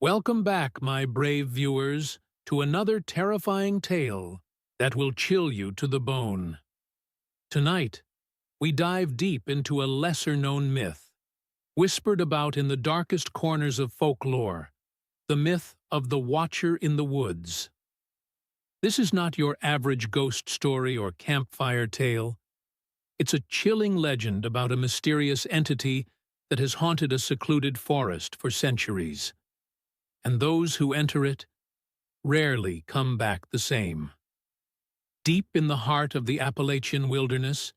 Welcome back, my brave viewers, to another terrifying tale that will chill you to the bone. Tonight, we dive deep into a lesser-known myth, whispered about in the darkest corners of folklore, the myth of the Watcher in the Woods. This is not your average ghost story or campfire tale. It's a chilling legend about a mysterious entity that has haunted a secluded forest for centuries. And those who enter it rarely come back the same. Deep in the heart of the Appalachian wilderness,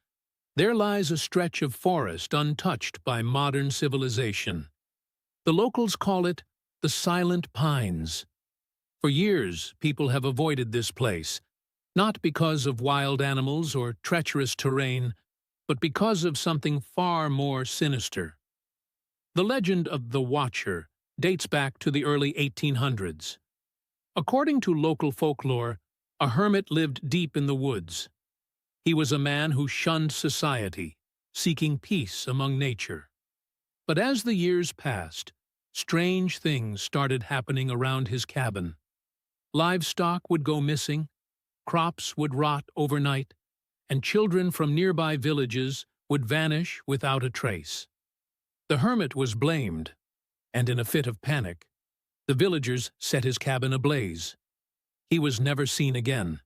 there lies a stretch of forest untouched by modern civilization. The locals call it the Silent Pines. For years, people have avoided this place, not because of wild animals or treacherous terrain, but because of something far more sinister. The legend of the Watcher dates back to the early 1800s. According to local folklore, a hermit lived deep in the woods. He was a man who shunned society, seeking peace among nature. But as the years passed, strange things started happening around his cabin. Livestock would go missing, crops would rot overnight, and children from nearby villages would vanish without a trace. The hermit was blamed, and in a fit of panic, the villagers set his cabin ablaze. He was never seen again.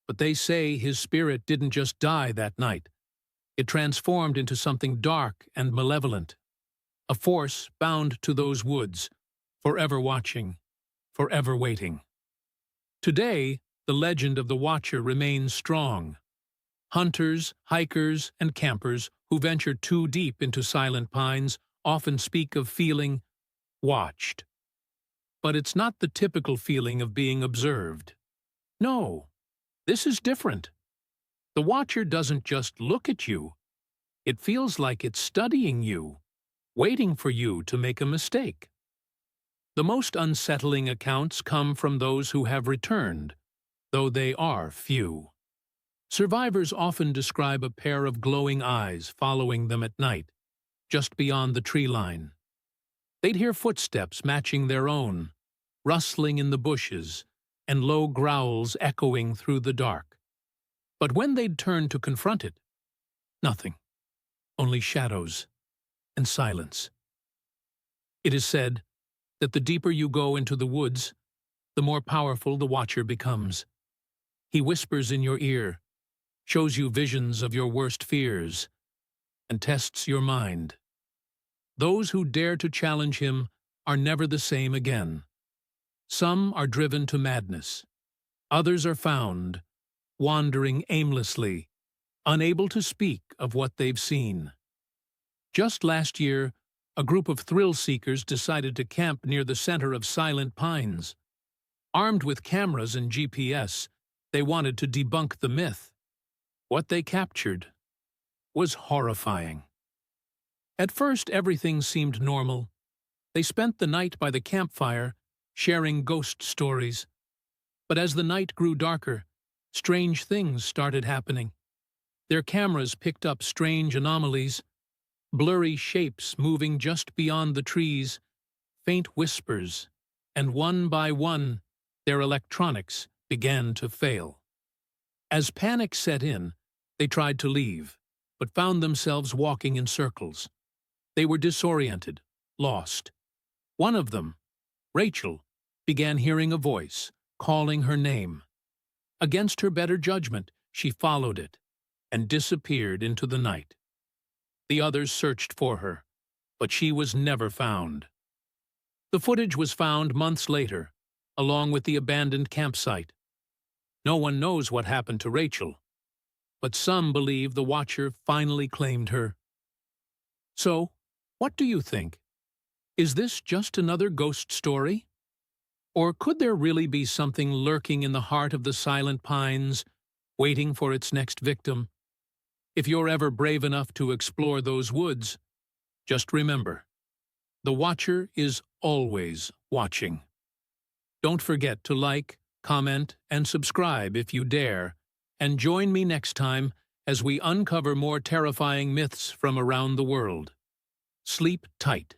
But they say his spirit didn't just die that night. It transformed into something dark and malevolent, a force bound to those woods, forever watching, forever waiting. Today, the legend of the Watcher remains strong. Hunters, hikers, and campers who venture too deep into Silent Pines often speak of feeling watched. But it's not the typical feeling of being observed. No, this is different. The Watcher doesn't just look at you. It feels like it's studying you, waiting for you to make a mistake. The most unsettling accounts come from those who have returned, though they are few. Survivors often describe a pair of glowing eyes following them at night, just beyond the tree line. They'd hear footsteps matching their own, rustling in the bushes, and low growls echoing through the dark. But when they'd turn to confront it, nothing, only shadows and silence. It is said that the deeper you go into the woods, the more powerful the Watcher becomes. He whispers in your ear, shows you visions of your worst fears, and tests your mind. Those who dare to challenge him are never the same again. Some are driven to madness. Others are found, wandering aimlessly, unable to speak of what they've seen. Just last year, a group of thrill-seekers decided to camp near the center of Silent Pines. Armed with cameras and GPS, they wanted to debunk the myth. What they captured was horrifying. At first, everything seemed normal. They spent the night by the campfire, sharing ghost stories. But as the night grew darker, strange things started happening. Their cameras picked up strange anomalies, blurry shapes moving just beyond the trees, faint whispers, and one by one, their electronics began to fail. As panic set in, they tried to leave, but found themselves walking in circles. They were disoriented, lost. One of them, Rachel, began hearing a voice, calling her name. Against her better judgment, she followed it and disappeared into the night. The others searched for her, but she was never found. The footage was found months later, along with the abandoned campsite. No one knows what happened to Rachel, but some believe the Watcher finally claimed her. So, what do you think? Is this just another ghost story? Or could there really be something lurking in the heart of the Silent Pines, waiting for its next victim? If you're ever brave enough to explore those woods, just remember, the Watcher is always watching. Don't forget to like, comment, and subscribe if you dare, and join me next time as we uncover more terrifying myths from around the world. Sleep tight.